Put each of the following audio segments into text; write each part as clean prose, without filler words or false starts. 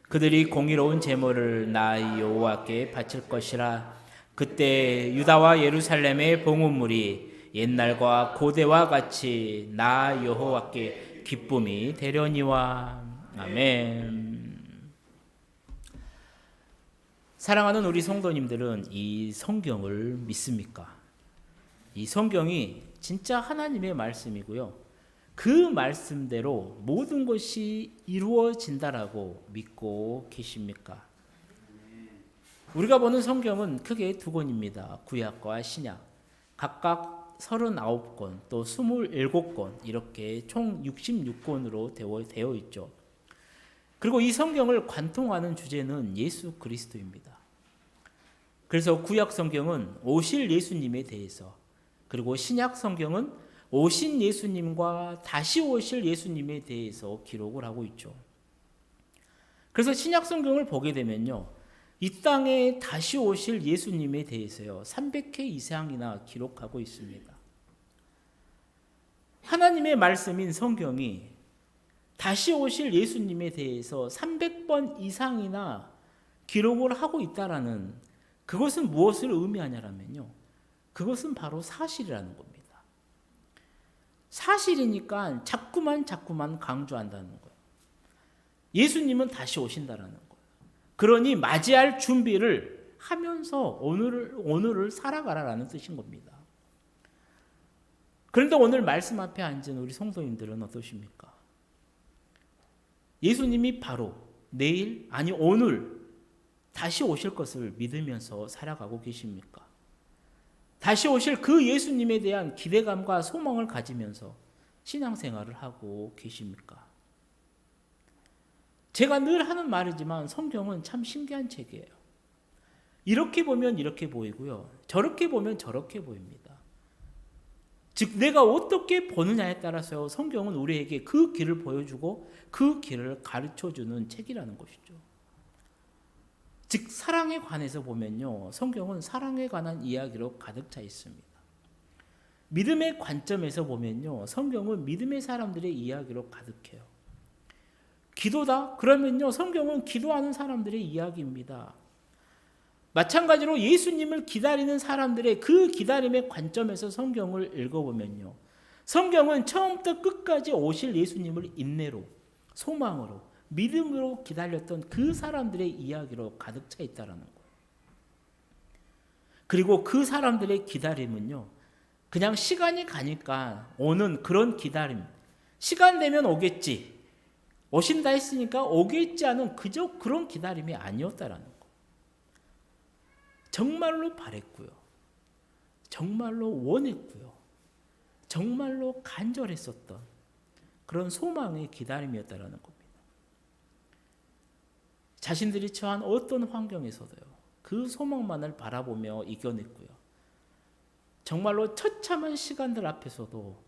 그들이 공의로운 제물을 나 여호와께 바칠 것이라. 그때 유다와 예루살렘의 봉헌물이 옛날과 고대와 같이 나 여호와께 기쁨이 되려니와. 아멘. 사랑하는 우리 성도님들은 이 성경을 믿습니까? 이 성경이 진짜 하나님의 말씀이고요. 그 말씀대로 모든 것이 이루어진다라고 믿고 계십니까? 우리가 보는 성경은 크게 두 권입니다. 구약과 신약. 각각 39권 또 27권 이렇게 총 66권으로 되어 있죠. 그리고 이 성경을 관통하는 주제는 예수 그리스도입니다. 그래서 구약 성경은 오실 예수님에 대해서, 그리고 신약 성경은 오신 예수님과 다시 오실 예수님에 대해서 기록을 하고 있죠. 그래서 신약 성경을 보게 되면요, 이 땅에 다시 오실 예수님에 대해서요 300회 이상이나 기록하고 있습니다. 하나님의 말씀인 성경이 다시 오실 예수님에 대해서 300번 이상이나 기록을 하고 있다라는, 그것은 무엇을 의미하냐면요, 그것은 바로 사실이라는 겁니다. 사실이니까 자꾸만 강조한다는 거예요. 예수님은 다시 오신다라는 거예요. 그러니 맞이할 준비를 하면서 오늘을 살아가라라는 뜻인 겁니다. 그런데 오늘 말씀 앞에 앉은 우리 성도님들은 어떠십니까? 예수님이 바로 내일, 아니 오늘 다시 오실 것을 믿으면서 살아가고 계십니까? 다시 오실 그 예수님에 대한 기대감과 소망을 가지면서 신앙생활을 하고 계십니까? 제가 늘 하는 말이지만 성경은 참 신기한 책이에요. 이렇게 보면 이렇게 보이고요, 저렇게 보면 저렇게 보입니다. 즉 내가 어떻게 보느냐에 따라서 성경은 우리에게 그 길을 보여주고 그 길을 가르쳐주는 책이라는 것이죠. 즉 사랑에 관해서 보면요, 성경은 사랑에 관한 이야기로 가득 차 있습니다. 믿음의 관점에서 보면요, 성경은 믿음의 사람들의 이야기로 가득해요. 기도다? 그러면요, 성경은 기도하는 사람들의 이야기입니다. 마찬가지로 예수님을 기다리는 사람들의 그 기다림의 관점에서 성경을 읽어보면요, 성경은 처음부터 끝까지 오실 예수님을 인내로, 소망으로, 믿음으로 기다렸던 그 사람들의 이야기로 가득 차 있다는 거예요. 그리고 그 사람들의 기다림은요, 그냥 시간이 가니까 오는 그런 기다림, 시간 되면 오겠지, 오신다 했으니까 오겠지 하는 그저 그런 기다림이 아니었다라는 거. 정말로 바랬고요, 정말로 원했고요, 정말로 간절했었던 그런 소망의 기다림이었다라는 겁니다. 자신들이 처한 어떤 환경에서도요, 그 소망만을 바라보며 이겨냈고요, 정말로 처참한 시간들 앞에서도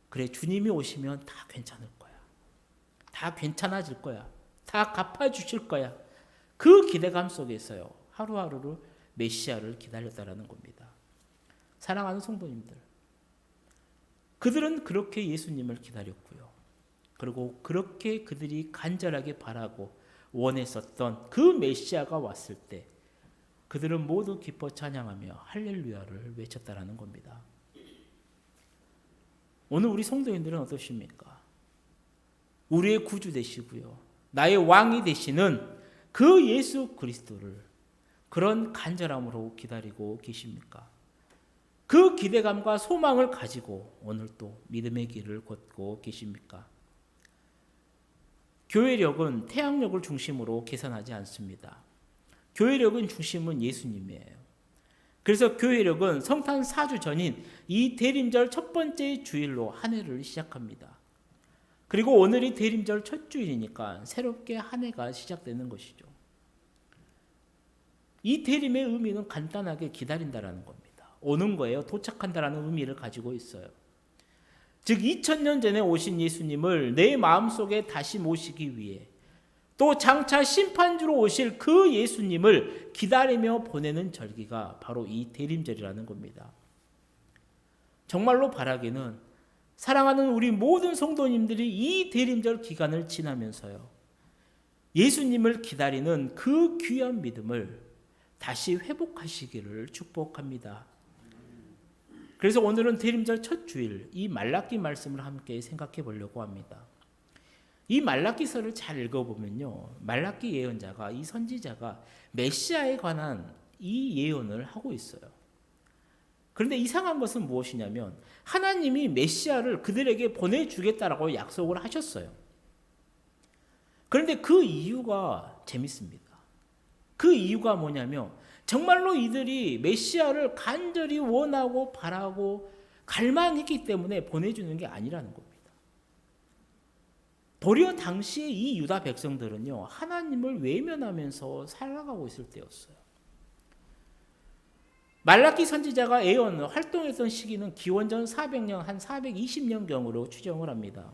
그래, 주님이 오시면 다 괜찮을 거야, 다 괜찮아질 거야, 다 갚아주실 거야, 그 기대감 속에서요 하루하루를 메시아를 기다렸다라는 겁니다. 사랑하는 성도님들, 그들은 그렇게 예수님을 기다렸고요, 그리고 그렇게 그들이 간절하게 바라고 원했었던 그 메시아가 왔을 때 그들은 모두 기뻐 찬양하며 할렐루야를 외쳤다라는 겁니다. 오늘 우리 성도님들은 어떠십니까? 우리의 구주 되시고요, 나의 왕이 되시는 그 예수 그리스도를 그런 간절함으로 기다리고 계십니까? 그 기대감과 소망을 가지고 오늘 또 믿음의 길을 걷고 계십니까? 교회력은 태양력을 중심으로 계산하지 않습니다. 교회력은 중심은 예수님이에요. 그래서 교회력은 성탄 4주 전인 이 대림절 첫 번째 주일로 한 해를 시작합니다. 그리고 오늘이 대림절 첫 주일이니까 새롭게 한 해가 시작되는 것이죠. 이 대림의 의미는 간단하게 기다린다라는 겁니다. 오는 거예요. 도착한다라는 의미를 가지고 있어요. 즉 2000년 전에 오신 예수님을 내 마음속에 다시 모시기 위해, 또 장차 심판주로 오실 그 예수님을 기다리며 보내는 절기가 바로 이 대림절이라는 겁니다. 정말로 바라기는 사랑하는 우리 모든 성도님들이 이 대림절 기간을 지나면서요, 예수님을 기다리는 그 귀한 믿음을 다시 회복하시기를 축복합니다. 그래서 오늘은 대림절 첫 주일 이 말라기 말씀을 함께 생각해 보려고 합니다. 이 말라기서를 잘 읽어보면요, 말라기 예언자가, 이 선지자가 메시아에 관한 이 예언을 하고 있어요. 그런데 이상한 것은 무엇이냐면 하나님이 메시아를 그들에게 보내주겠다라고 약속을 하셨어요. 그런데 그 이유가 재밌습니다. 그 이유가 뭐냐면 정말로 이들이 메시아를 간절히 원하고 바라고 갈망했기 때문에 보내주는 게 아니라는 겁니다. 도리어 당시에 이 유다 백성들은요, 하나님을 외면하면서 살아가고 있을 때였어요. 말라기 선지자가 예언을 활동했던 시기는 기원전 400년, 한 420년경으로 추정을 합니다.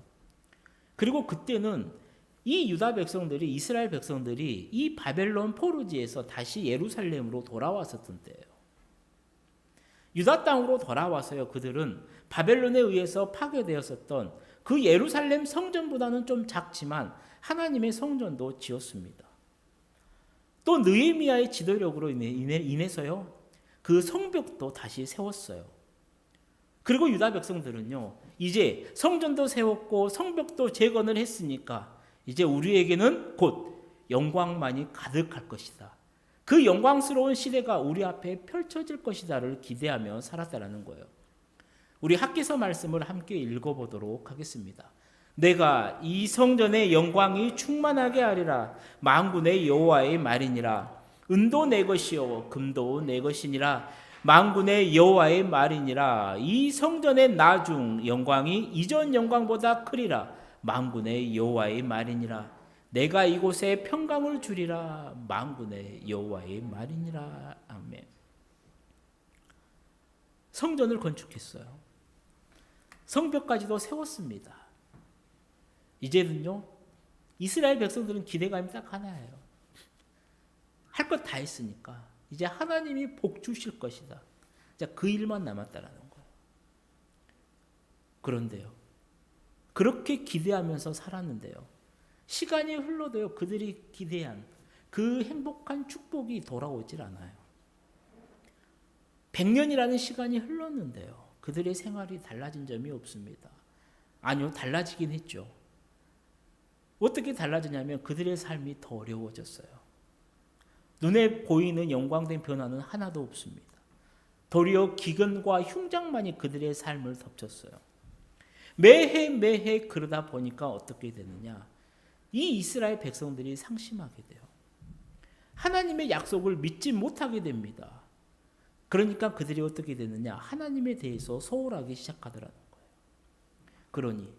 그리고 그때는 이 유다 백성들이, 이스라엘 백성들이 이 바벨론 포로지에서 다시 예루살렘으로 돌아왔었던 때예요. 유다 땅으로 돌아와서요, 그들은 바벨론에 의해서 파괴되었었던 그 예루살렘 성전보다는 좀 작지만 하나님의 성전도 지었습니다. 또 느헤미야의 지도력으로 인해서요, 그 성벽도 다시 세웠어요. 그리고 유다 백성들은요, 이제 성전도 세웠고 성벽도 재건을 했으니까 이제 우리에게는 곧 영광만이 가득할 것이다. 그 영광스러운 시대가 우리 앞에 펼쳐질 것이다를 기대하며 살았다라는 거예요. 우리 학개서 말씀을 함께 읽어보도록 하겠습니다. 내가 이 성전의 영광이 충만하게 하리라. 만군의 여호와의 말이니라. 은도 내 것이요 금도 내 것이니라. 만군의 여호와의 말이니라. 이 성전의 나중 영광이 이전 영광보다 크리라. 만군의 여호와의 말이니라. 내가 이곳에 평강을 주리라. 만군의 여호와의 말이니라. 아멘. 성전을 건축했어요. 성벽까지도 세웠습니다. 이제는요, 이스라엘 백성들은 기대감이 딱 하나예요. 할 것 다 했으니까 이제 하나님이 복 주실 것이다. 자, 그 일만 남았다라는 거예요. 그런데요, 그렇게 기대하면서 살았는데요, 시간이 흘러도요, 그들이 기대한 그 행복한 축복이 돌아오질 않아요. 100년이라는 시간이 흘렀는데요, 그들의 생활이 달라진 점이 없습니다. 아니요, 달라지긴 했죠. 어떻게 달라지냐면 그들의 삶이 더 어려워졌어요. 눈에 보이는 영광된 변화는 하나도 없습니다. 도리어 기근과 흉장만이 그들의 삶을 덮쳤어요. 매해 그러다 보니까 어떻게 되느냐, 이 이스라엘 백성들이 상심하게 돼요. 하나님의 약속을 믿지 못하게 됩니다. 그러니까 그들이 어떻게 되느냐, 하나님에 대해서 소홀하기 시작하더라는 거예요. 그러니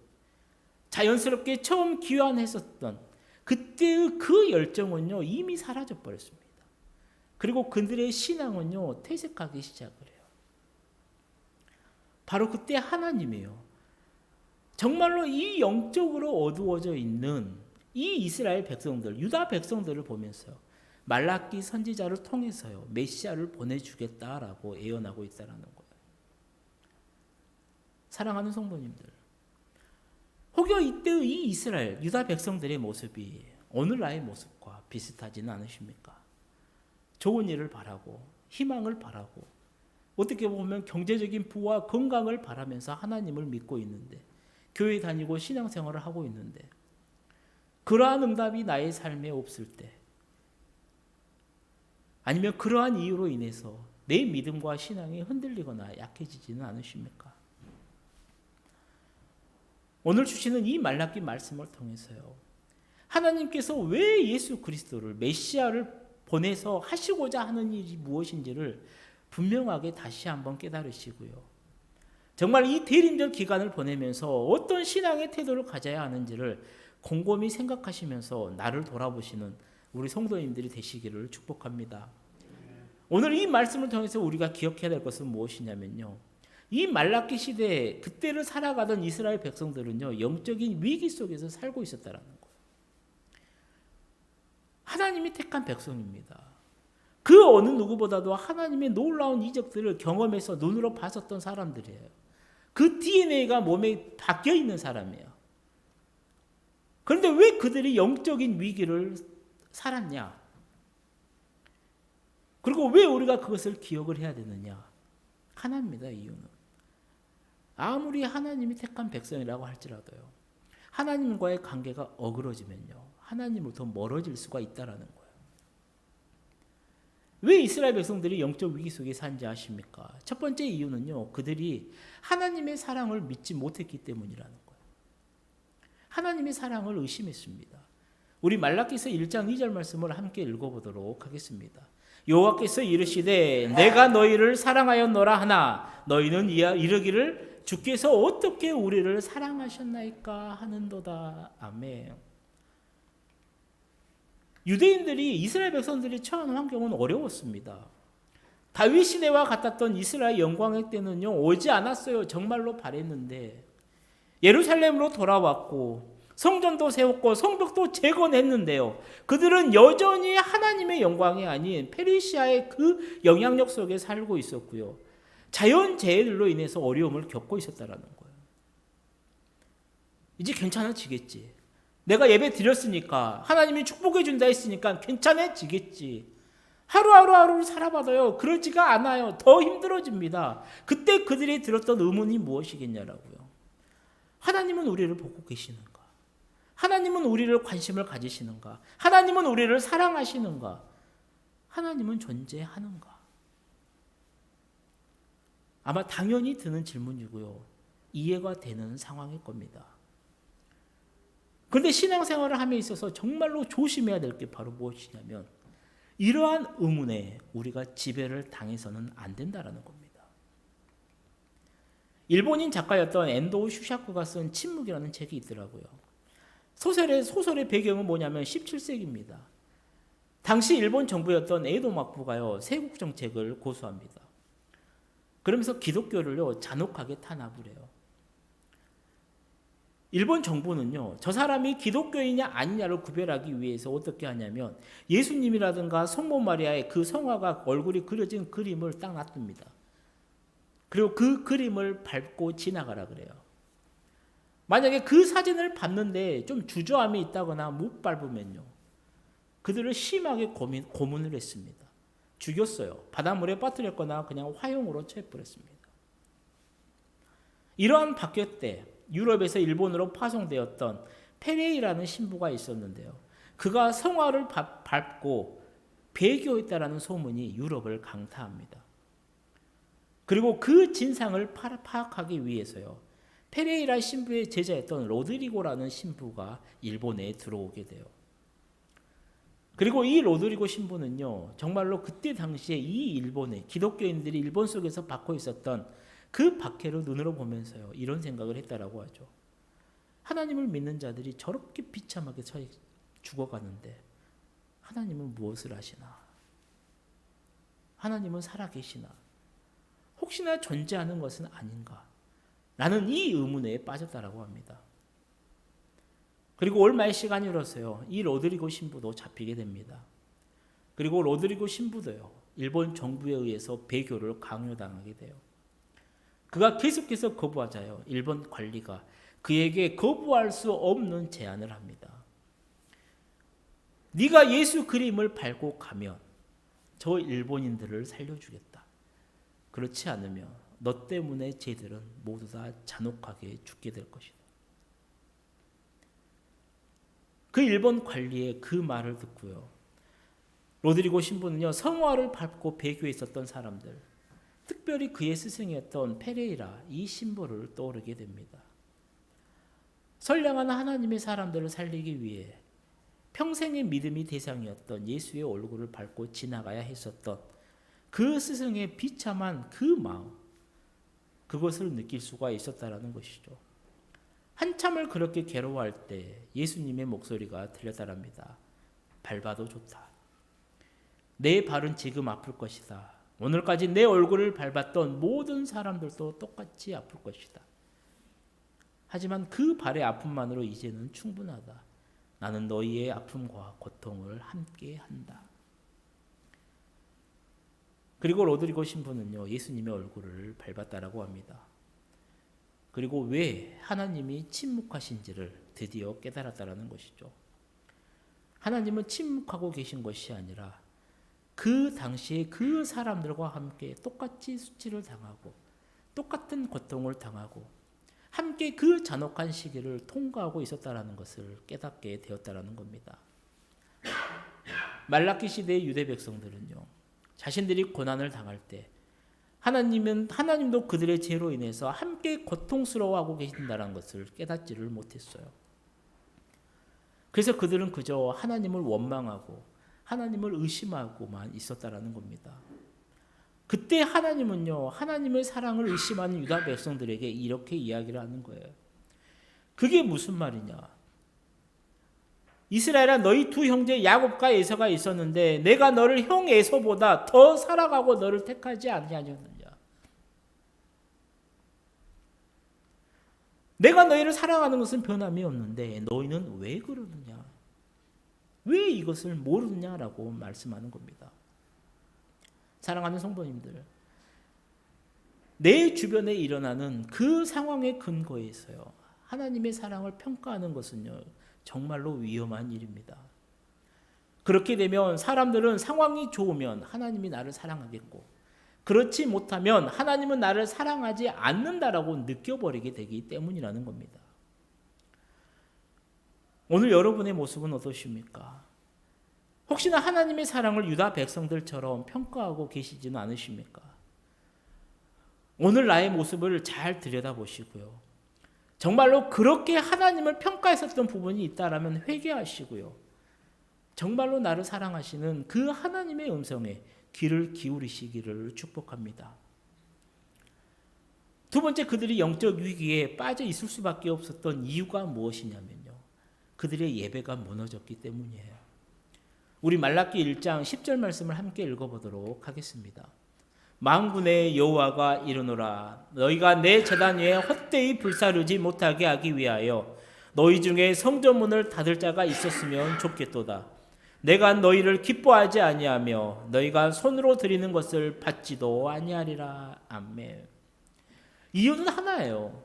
자연스럽게 처음 귀환했었던 그때의 그 열정은요, 이미 사라져 버렸습니다. 그리고 그들의 신앙은요, 퇴색하기 시작을 해요. 바로 그때 하나님이에요. 정말로 이 영적으로 어두워져 있는 이 이스라엘 백성들, 유다 백성들을 보면서요, 말라기 선지자를 통해서요, 메시아를 보내주겠다라고 예언하고 있다라는 거예요. 사랑하는 성도님들, 혹여 이때의 이 이스라엘, 유다 백성들의 모습이 오늘날의 모습과 비슷하지는 않으십니까? 좋은 일을 바라고 희망을 바라고 어떻게 보면 경제적인 부와 건강을 바라면서 하나님을 믿고 있는데, 교회 다니고 신앙생활을 하고 있는데 그러한 응답이 나의 삶에 없을 때, 아니면 그러한 이유로 인해서 내 믿음과 신앙이 흔들리거나 약해지지는 않으십니까? 오늘 주시는 이 말라기 말씀을 통해서요, 하나님께서 왜 예수 그리스도를, 메시아를 보내서 하시고자 하는 일이 무엇인지를 분명하게 다시 한번 깨달으시고요, 정말 이 대림절 기간을 보내면서 어떤 신앙의 태도를 가져야 하는지를 곰곰이 생각하시면서 나를 돌아보시는 우리 성도님들이 되시기를 축복합니다. 오늘 이 말씀을 통해서 우리가 기억해야 될 것은 무엇이냐면요, 이 말라기 시대에 그때를 살아가던 이스라엘 백성들은요, 영적인 위기 속에서 살고 있었다는 거예요. 하나님이 택한 백성입니다. 그 어느 누구보다도 하나님의 놀라운 이적들을 경험해서 눈으로 봤었던 사람들이에요. 그 DNA가 몸에 박혀 있는 사람이에요. 그런데 왜 그들이 영적인 위기를 살았냐? 그리고 왜 우리가 그것을 기억을 해야 되느냐? 하나입니다. 이유는. 아무리 하나님이 택한 백성이라고 할지라도요. 하나님과의 관계가 어그러지면요. 하나님으로부터 멀어질 수가 있다라는 거예요. 왜 이스라엘 백성들이 영적 위기 속에 산지 아십니까? 첫 번째 이유는요. 그들이 하나님의 사랑을 믿지 못했기 때문이라는 거예요. 하나님의 사랑을 의심했습니다. 우리 말라기서 1장 2절 말씀을 함께 읽어보도록 하겠습니다. 여호와께서 이르시되 내가 너희를 사랑하였노라 하나 너희는 이르기를 주께서 어떻게 우리를 사랑하셨나이까 하는도다. 아멘. 유대인들이 이스라엘 백성들이 처한 환경은 어려웠습니다. 다윗 시대와 같았던 이스라엘 영광의 때는요 오지 않았어요. 정말로 바랬는데 예루살렘으로 돌아왔고 성전도 세웠고 성벽도 재건했는데요. 그들은 여전히 하나님의 영광이 아닌 페르시아의 그 영향력 속에 살고 있었고요. 자연재해들로 인해서 어려움을 겪고 있었다라는 거예요. 이제 괜찮아지겠지. 내가 예배 드렸으니까 하나님이 축복해 준다 했으니까 괜찮아지겠지. 하루하루를 살아봐도요. 그러지가 않아요. 더 힘들어집니다. 그때 그들이 들었던 의문이 무엇이겠냐라고요. 하나님은 우리를 보고 계시는가? 하나님은 우리를 관심을 가지시는가? 하나님은 우리를 사랑하시는가? 하나님은 존재하는가? 아마 당연히 드는 질문이고요. 이해가 되는 상황일 겁니다. 그런데 신앙생활을 함에 있어서 정말로 조심해야 될 게 바로 무엇이냐면 이러한 의문에 우리가 지배를 당해서는 안 된다라는 겁니다. 일본인 작가였던 엔도 슈샤쿠가 쓴 침묵이라는 책이 있더라고요. 소설의 배경은 뭐냐면 17세기입니다. 당시 일본 정부였던 에도 막부가요 세국 정책을 고수합니다. 그러면서 기독교를요 잔혹하게 탄압을 해요. 일본 정부는요 저 사람이 기독교이냐 아니냐를 구별하기 위해서 어떻게 하냐면 예수님이라든가 성모 마리아의 그 성화가 얼굴이 그려진 그림을 딱 놔둡니다. 그리고 그 그림을 밟고 지나가라 그래요. 만약에 그 사진을 봤는데 좀 주저함이 있다거나 못 밟으면요. 그들을 심하게 고문을 했습니다. 죽였어요. 바닷물에 빠뜨렸거나 그냥 화형으로 처해버렸습니다. 이러한 박해 때 유럽에서 일본으로 파송되었던 페레이라는 신부가 있었는데요. 그가 성화를 밟고 배교했다라는 소문이 유럽을 강타합니다. 그리고 그 진상을 파악하기 위해서요. 페레이라 신부의 제자였던 로드리고라는 신부가 일본에 들어오게 돼요. 그리고 이 로드리고 신부는요. 정말로 그때 당시에 이 일본의 기독교인들이 일본 속에서 받고 있었던 그 박해를 눈으로 보면서요. 이런 생각을 했다라고 하죠. 하나님을 믿는 자들이 저렇게 비참하게 죽어가는데 하나님은 무엇을 하시나? 하나님은 살아계시나? 혹시나 존재하는 것은 아닌가? 나는 이 의문에 빠졌다라고 합니다. 그리고 얼마의 시간이 흘렀어요. 이 로드리고 신부도 잡히게 됩니다. 그리고 로드리고 신부도요. 일본 정부에 의해서 배교를 강요당하게 돼요. 그가 계속해서 거부하자요. 일본 관리가 그에게 거부할 수 없는 제안을 합니다. 네가 예수 그림을 밟고 가면 저 일본인들을 살려주겠다. 그렇지 않으면 너 때문에 쟤들은 모두 다 잔혹하게 죽게 될 것이다. 그 일본 관리의 그 말을 듣고요. 로드리고 신부는요. 성화를 밟고 배교에 있었던 사람들, 특별히 그의 스승이었던 페레이라 이 신부를 떠오르게 됩니다. 선량한 하나님의 사람들을 살리기 위해 평생의 믿음이 대상이었던 예수의 얼굴을 밟고 지나가야 했었던 그 스승의 비참한 그 마음, 그것을 느낄 수가 있었다라는 것이죠. 한참을 그렇게 괴로워할 때 예수님의 목소리가 들렸다랍니다. 밟아도 좋다. 내 발은 지금 아플 것이다. 오늘까지 내 얼굴을 밟았던 모든 사람들도 똑같이 아플 것이다. 하지만 그 발의 아픔만으로 이제는 충분하다. 나는 너희의 아픔과 고통을 함께 한다. 그리고 로드리고 신부는요, 예수님의 얼굴을 밟았다라고 합니다. 그리고 왜 하나님이 침묵하신지를 드디어 깨달았다라는 것이죠. 하나님은 침묵하고 계신 것이 아니라 그 당시에 그 사람들과 함께 똑같이 수치를 당하고 똑같은 고통을 당하고 함께 그 잔혹한 시기를 통과하고 있었다라는 것을 깨닫게 되었다라는 겁니다. 말라기 시대의 유대 백성들은요, 자신들이 고난을 당할 때 하나님도 그들의 죄로 인해서 함께 고통스러워하고 계신다는 것을 깨닫지를 못했어요. 그래서 그들은 그저 하나님을 원망하고 하나님을 의심하고만 있었다라는 겁니다. 그때 하나님은요, 하나님의 사랑을 의심하는 유다 백성들에게 이렇게 이야기를 하는 거예요. 그게 무슨 말이냐? 이스라엘아, 너희 두 형제 야곱과 에서가 있었는데 내가 너를 형 에서보다 더 사랑하고 너를 택하지 아니하였느냐? 내가 너희를 사랑하는 것은 변함이 없는데 너희는 왜 그러느냐? 왜 이것을 모르느냐라고 말씀하는 겁니다. 사랑하는 성도님들, 내 주변에 일어나는 그 상황의 근거에서요, 하나님의 사랑을 평가하는 것은요, 정말로 위험한 일입니다. 그렇게 되면 사람들은 상황이 좋으면 하나님이 나를 사랑하겠고, 그렇지 못하면 하나님은 나를 사랑하지 않는다라고 느껴버리게 되기 때문이라는 겁니다. 오늘 여러분의 모습은 어떠십니까? 혹시나 하나님의 사랑을 유다 백성들처럼 평가하고 계시지는 않으십니까? 오늘 나의 모습을 잘 들여다보시고요. 정말로 그렇게 하나님을 평가했었던 부분이 있다라면 회개하시고요. 정말로 나를 사랑하시는 그 하나님의 음성에 귀를 기울이시기를 축복합니다. 두 번째, 그들이 영적 위기에 빠져 있을 수밖에 없었던 이유가 무엇이냐면요, 그들의 예배가 무너졌기 때문이에요. 우리 말라기 1장 10절 말씀을 함께 읽어보도록 하겠습니다. 만군의 여호와가 이르노라, 너희가 내 제단 위에 헛되이 불사르지 못하게 하기 위하여 너희 중에 성전문을 닫을 자가 있었으면 좋겠도다. 내가 너희를 기뻐하지 아니하며 너희가 손으로 드리는 것을 받지도 아니하리라. 아멘. 이유는 하나예요.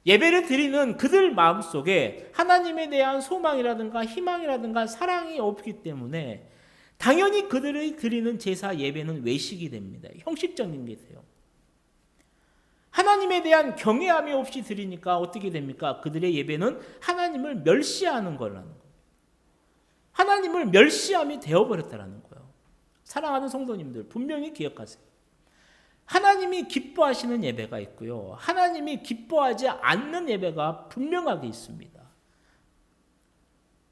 예배를 드리는 그들 마음속에 하나님에 대한 소망이라든가 희망이라든가 사랑이 없기 때문에 당연히 그들의 드리는 제사 예배는 외식이 됩니다. 형식적인 게 돼요. 하나님에 대한 경외함이 없이 드리니까 어떻게 됩니까? 그들의 예배는 하나님을 멸시하는 거라는 거예요. 하나님을 멸시함이 되어버렸다는 거예요. 사랑하는 성도님들, 분명히 기억하세요. 하나님이 기뻐하시는 예배가 있고요, 하나님이 기뻐하지 않는 예배가 분명하게 있습니다.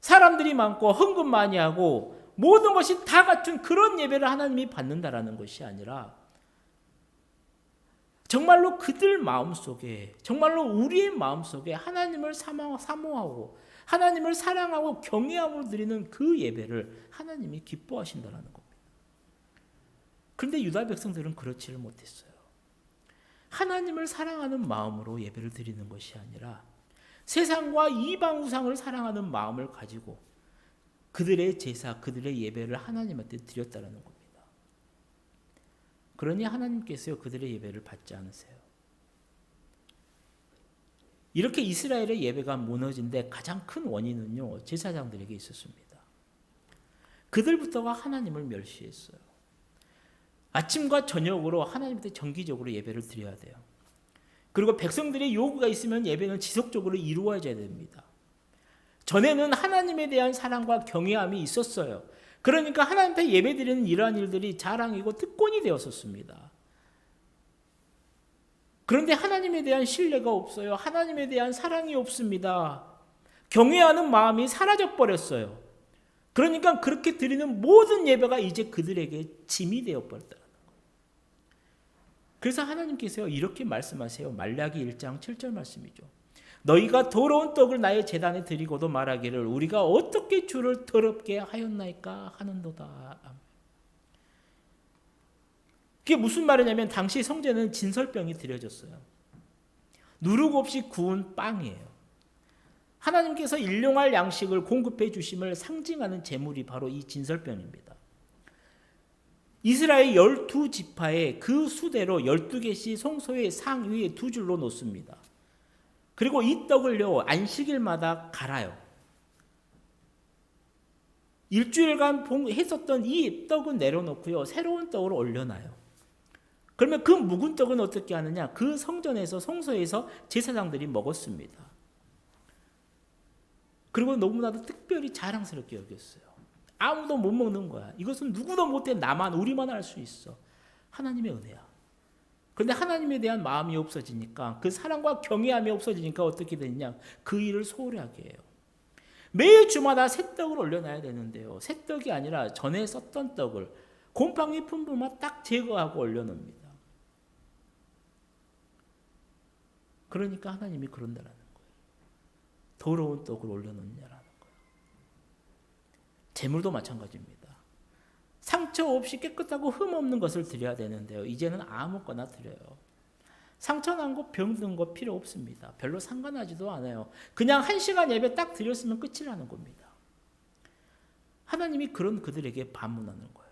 사람들이 많고 헌금 많이 하고 모든 것이 다 갖춘 그런 예배를 하나님이 받는다라는 것이 아니라, 정말로 그들 마음속에, 정말로 우리의 마음속에 하나님을 사모하고 하나님을 사랑하고 경외함으로 드리는 그 예배를 하나님이 기뻐하신다는 겁니다. 그런데 유다 백성들은 그렇지를 못했어요. 하나님을 사랑하는 마음으로 예배를 드리는 것이 아니라 세상과 이방 우상을 사랑하는 마음을 가지고 그들의 제사, 그들의 예배를 하나님한테 드렸다는 겁니다. 그러니 하나님께서 그들의 예배를 받지 않으세요. 이렇게 이스라엘의 예배가 무너진 데 가장 큰 원인은요, 제사장들에게 있었습니다. 그들부터가 하나님을 멸시했어요. 아침과 저녁으로 하나님한테 정기적으로 예배를 드려야 돼요. 그리고 백성들의 요구가 있으면 예배는 지속적으로 이루어져야 됩니다. 전에는 하나님에 대한 사랑과 경외함이 있었어요. 그러니까 하나님한테 예배드리는 이러한 일들이 자랑이고 특권이 되었었습니다. 그런데 하나님에 대한 신뢰가 없어요. 하나님에 대한 사랑이 없습니다. 경외하는 마음이 사라져버렸어요. 그러니까 그렇게 드리는 모든 예배가 이제 그들에게 짐이 되어버렸다. 그래서 하나님께서 이렇게 말씀하세요. 말라기 1장 7절 말씀이죠. 너희가 더러운 떡을 나의 제단에 드리고도 말하기를 우리가 어떻게 주를 더럽게 하였나이까 하는도다. 그게 무슨 말이냐면 당시 성전에는 진설병이 드려졌어요. 누룩 없이 구운 빵이에요. 하나님께서 일용할 양식을 공급해 주심을 상징하는 제물이 바로 이 진설병입니다. 이스라엘 12지파에 그 수대로 12개씩 성소의 상위에 두 줄로 놓습니다. 그리고 이 떡을요, 안식일마다 갈아요. 일주일간 했었던 이 떡은 내려놓고요, 새로운 떡을 올려놔요. 그러면 그 묵은 떡은 어떻게 하느냐? 그 성전에서, 성소에서 제사장들이 먹었습니다. 그리고 너무나도 특별히 자랑스럽게 여겼어요. 아무도 못 먹는 거야. 이것은 누구도 못해. 나만, 우리만 할 수 있어. 하나님의 은혜야. 그런데 하나님에 대한 마음이 없어지니까, 그 사랑과 경외함이 없어지니까 어떻게 되느냐? 그 일을 소홀히 하게 해요. 매일 주마다 새 떡을 올려놔야 되는데요, 새 떡이 아니라 전에 썼던 떡을 곰팡이 품분만 딱 제거하고 올려놓습니다. 그러니까 하나님이 그런다라는 거예요. 더러운 떡을 올려놓느냐라는 거예요. 재물도 마찬가지입니다. 상처 없이 깨끗하고 흠 없는 것을 드려야 되는데요, 이제는 아무거나 드려요. 상처 난 거, 병든 거 필요 없습니다. 별로 상관하지도 않아요. 그냥 1시간 예배 딱 드렸으면 끝이라는 겁니다. 하나님이 그런 그들에게 반문하는 거예요.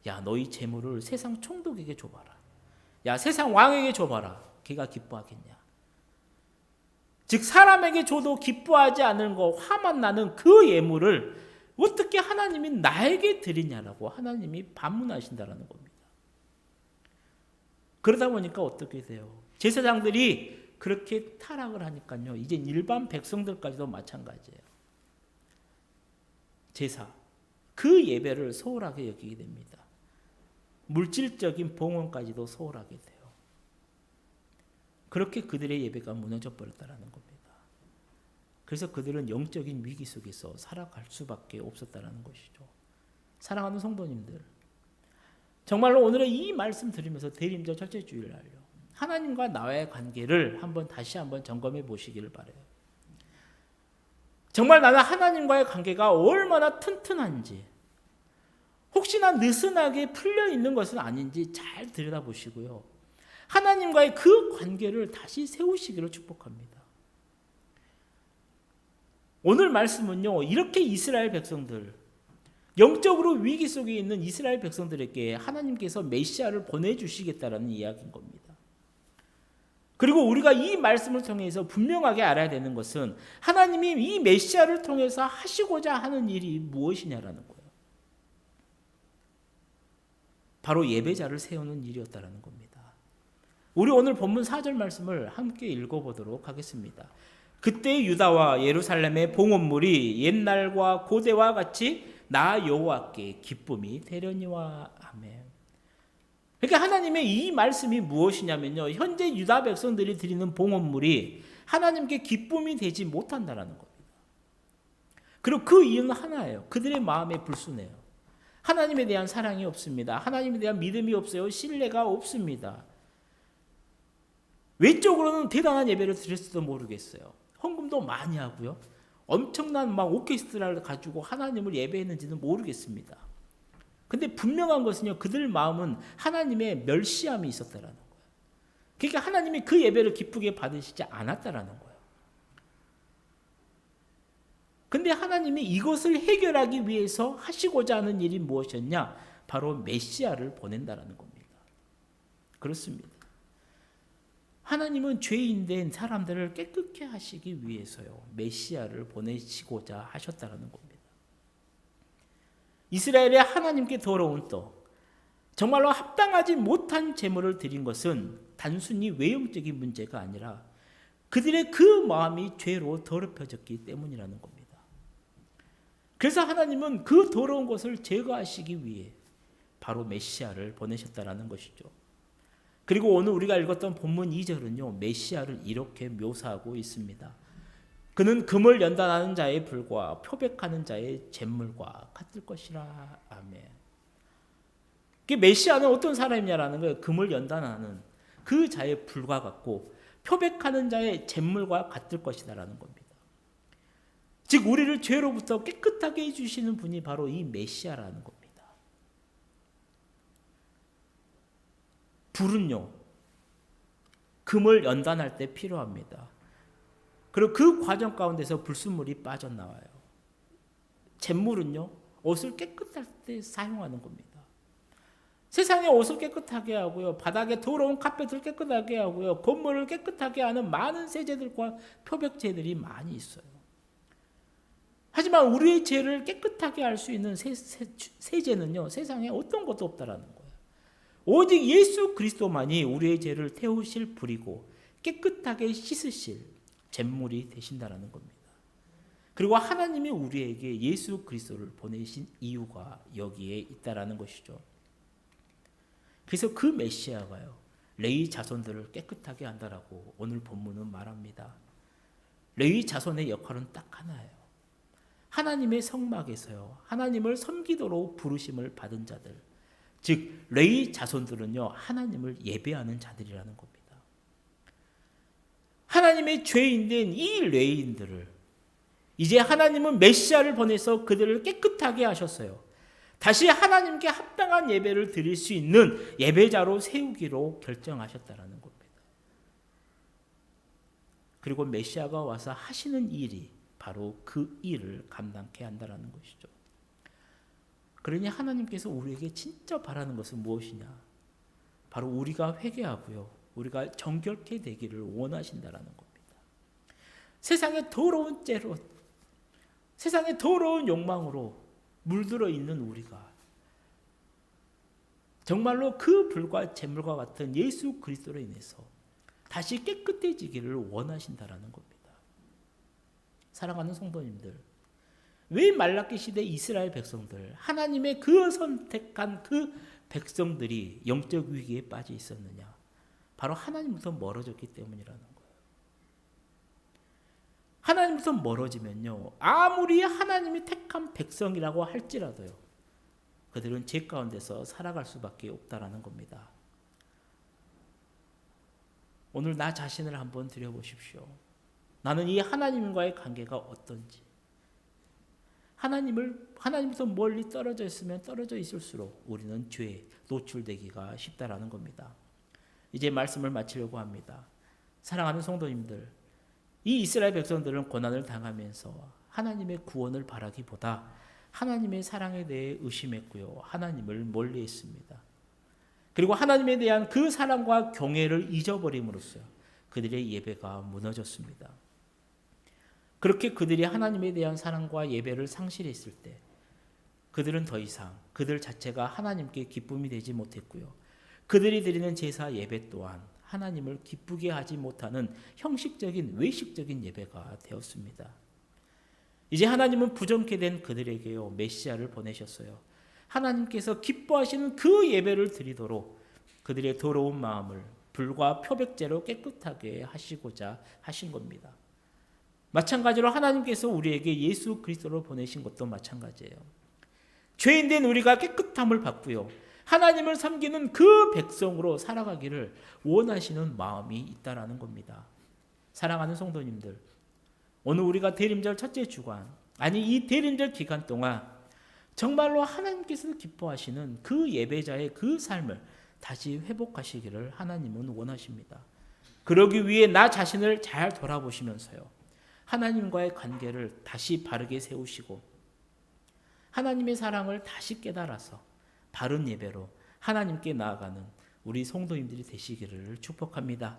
야, 너희 재물을 세상 총독에게 줘봐라. 야, 세상 왕에게 줘봐라. 걔가 기뻐하겠냐. 즉 사람에게 줘도 기뻐하지 않는 거, 화만 나는 그 예물을 어떻게 하나님이 나에게 드리냐라고 하나님이 반문하신다라는 겁니다. 그러다 보니까 어떻게 돼요? 제사장들이 그렇게 타락을 하니까요, 이제 일반 백성들까지도 마찬가지예요. 제사, 그 예배를 소홀하게 여기게 됩니다. 물질적인 봉헌까지도 소홀하게 돼요. 그렇게 그들의 예배가 무너져 버렸다는 겁니다. 그래서 그들은 영적인 위기 속에서 살아갈 수밖에 없었다는 것이죠. 사랑하는 성도님들, 정말로 오늘의 이 말씀 들으면서 대림절 첫째 주일 날요, 하나님과 나와의 관계를 다시 한번 점검해 보시기를 바라요. 정말 나는 하나님과의 관계가 얼마나 튼튼한지, 혹시나 느슨하게 풀려 있는 것은 아닌지 잘 들여다보시고요, 하나님과의 그 관계를 다시 세우시기를 축복합니다. 오늘 말씀은요, 이렇게 이스라엘 백성들, 영적으로 위기 속에 있는 이스라엘 백성들에게 하나님께서 메시아를 보내주시겠다라는 이야기인 겁니다. 그리고 우리가 이 말씀을 통해서 분명하게 알아야 되는 것은 하나님이 이 메시아를 통해서 하시고자 하는 일이 무엇이냐라는 거예요. 바로 예배자를 세우는 일이었다라는 겁니다. 우리 오늘 본문 4절 말씀을 함께 읽어보도록 하겠습니다. 그때 유다와 예루살렘의 봉헌물이 옛날과 고대와 같이 나 여호와께 기쁨이 되려니와. 아멘. 그러니까 하나님의 이 말씀이 무엇이냐면요, 현재 유다 백성들이 드리는 봉헌물이 하나님께 기쁨이 되지 못한다라는 겁니다. 그리고 그 이유는 하나예요. 그들의 마음에 불순해요. 하나님에 대한 사랑이 없습니다. 하나님에 대한 믿음이 없어요. 신뢰가 없습니다. 외적으로는 대단한 예배를 드렸을지도 모르겠어요. 헌금도 많이 하고요, 엄청난 오케스트라를 가지고 하나님을 예배했는지는 모르겠습니다. 근데 분명한 것은요, 그들 마음은 하나님의 멸시함이 있었다라는 거예요. 그러니까 하나님이 그 예배를 기쁘게 받으시지 않았다라는 거예요. 근데 하나님이 이것을 해결하기 위해서 하시고자 하는 일이 무엇이었냐? 바로 메시아를 보낸다라는 겁니다. 그렇습니다. 하나님은 죄인된 사람들을 깨끗게 하시기 위해서요, 메시아를 보내시고자 하셨다는 겁니다. 이스라엘의 하나님께 더러운 떡, 정말로 합당하지 못한 제물을 드린 것은 단순히 외형적인 문제가 아니라 그들의 그 마음이 죄로 더럽혀졌기 때문이라는 겁니다. 그래서 하나님은 그 더러운 것을 제거하시기 위해 바로 메시아를 보내셨다는 것이죠. 그리고 오늘 우리가 읽었던 본문 2절은요, 메시아를 이렇게 묘사하고 있습니다. 그는 금을 연단하는 자의 불과 표백하는 자의 잿물과 같을 것이라. 아멘. 메시아는 어떤 사람이냐라는 거예요. 금을 연단하는 그 자의 불과 같고 표백하는 자의 잿물과 같을 것이다라는 겁니다. 즉 우리를 죄로부터 깨끗하게 해주시는 분이 바로 이 메시아라는 겁니다. 불은요, 금을 연단할 때 필요합니다. 그리고 그 과정 가운데서 불순물이 빠져나와요. 잿물은요, 옷을 깨끗할 때 사용하는 겁니다. 세상의 옷을 깨끗하게 하고요, 바닥에 더러운 카펫을 깨끗하게 하고요, 건물을 깨끗하게 하는 많은 세제들과 표백제들이 많이 있어요. 하지만 우리의 죄를 깨끗하게 할 수 있는 세제는요, 세상에 어떤 것도 없다라는 거예요. 오직 예수 그리스도만이 우리의 죄를 태우실 불이고 깨끗하게 씻으실 잿물이 되신다라는 겁니다. 그리고 하나님이 우리에게 예수 그리스도를 보내신 이유가 여기에 있다라는 것이죠. 그래서 그 메시아가요, 레위 자손들을 깨끗하게 한다라고 오늘 본문은 말합니다. 레위 자손의 역할은 딱 하나예요. 하나님의 성막에서요, 하나님을 섬기도록 부르심을 받은 자들, 즉 레위 자손들은요, 하나님을 예배하는 자들이라는 겁니다. 하나님의 죄인된 이 레위인들을 이제 하나님은 메시아를 보내서 그들을 깨끗하게 하셨어요. 다시 하나님께 합당한 예배를 드릴 수 있는 예배자로 세우기로 결정하셨다라는 겁니다. 그리고 메시아가 와서 하시는 일이 바로 그 일을 감당케 한다라는 것이죠. 그러니 하나님께서 우리에게 진짜 바라는 것은 무엇이냐? 바로 우리가 회개하고요, 우리가 정결케 되기를 원하신다라는 겁니다. 세상의 더러운 죄로, 세상의 더러운 욕망으로 물들어 있는 우리가 정말로 그 불과 잿물과 같은 예수 그리스도로 인해서 다시 깨끗해지기를 원하신다라는 겁니다. 사랑하는 성도님들, 왜 말라기 시대 이스라엘 백성들, 하나님의 그 선택한 그 백성들이 영적 위기에 빠져 있었느냐? 바로 하나님부터 멀어졌기 때문이라는 거예요. 하나님부터 멀어지면요, 아무리 하나님이 택한 백성이라고 할지라도요, 그들은 죄 가운데서 살아갈 수밖에 없다라는 겁니다. 오늘 나 자신을 한번 들여보십시오. 나는 이 하나님과의 관계가 어떤지. 하나님부터 멀리 떨어져 있으면 떨어져 있을수록 우리는 죄에 노출되기가 쉽다라는 겁니다. 이제 말씀을 마치려고 합니다. 사랑하는 성도님들, 이 이스라엘 백성들은 고난을 당하면서 하나님의 구원을 바라기보다 하나님의 사랑에 대해 의심했고요, 하나님을 멀리했습니다. 그리고 하나님에 대한 그 사랑과 경외를 잊어버림으로써 그들의 예배가 무너졌습니다. 그렇게 그들이 하나님에 대한 사랑과 예배를 상실했을 때 그들은 더 이상 그들 자체가 하나님께 기쁨이 되지 못했고요, 그들이 드리는 제사 예배 또한 하나님을 기쁘게 하지 못하는 형식적인 외식적인 예배가 되었습니다. 이제 하나님은 부정케 된 그들에게요, 메시아를 보내셨어요. 하나님께서 기뻐하시는 그 예배를 드리도록 그들의 더러운 마음을 불과 표백제로 깨끗하게 하시고자 하신 겁니다. 마찬가지로 하나님께서 우리에게 예수 그리스도를 보내신 것도 마찬가지예요. 죄인된 우리가 깨끗함을 받고요, 하나님을 섬기는 그 백성으로 살아가기를 원하시는 마음이 있다라는 겁니다. 사랑하는 성도님들, 오늘 우리가 대림절 첫째 주간, 아니 이 대림절 기간 동안 정말로 하나님께서 기뻐하시는 그 예배자의 그 삶을 다시 회복하시기를 하나님은 원하십니다. 그러기 위해 나 자신을 잘 돌아보시면서요, 하나님과의 관계를 다시 바르게 세우시고 하나님의 사랑을 다시 깨달아서 바른 예배로 하나님께 나아가는 우리 성도님들이 되시기를 축복합니다.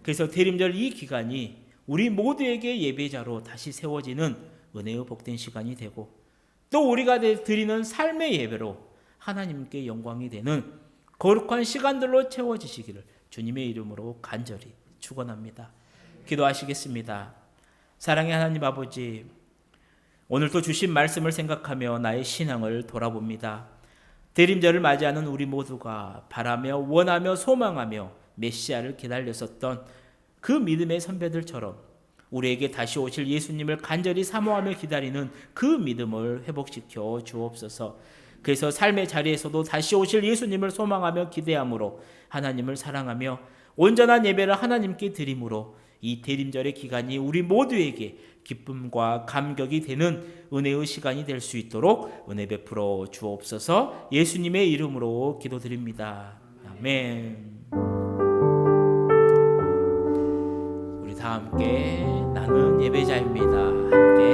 그래서 대림절 이 기간이 우리 모두에게 예배자로 다시 세워지는 은혜의 복된 시간이 되고, 또 우리가 드리는 삶의 예배로 하나님께 영광이 되는 거룩한 시간들로 채워지시기를 주님의 이름으로 간절히 축원합니다. 기도하시겠습니다. 사랑의 하나님 아버지, 오늘도 주신 말씀을 생각하며 나의 신앙을 돌아봅니다. 대림절을 맞이하는 우리 모두가 바라며 원하며 소망하며 메시아를 기다렸었던 그 믿음의 선배들처럼 우리에게 다시 오실 예수님을 간절히 사모하며 기다리는 그 믿음을 회복시켜 주옵소서. 그래서 삶의 자리에서도 다시 오실 예수님을 소망하며 기대함으로 하나님을 사랑하며 온전한 예배를 하나님께 드림으로 이 대림절의 기간이 우리 모두에게 기쁨과 감격이 되는 은혜의 시간이 될 수 있도록 은혜 베풀어 주옵소서. 예수님의 이름으로 기도드립니다. 아멘. 우리 다 함께 나는 예배자입니다. 함께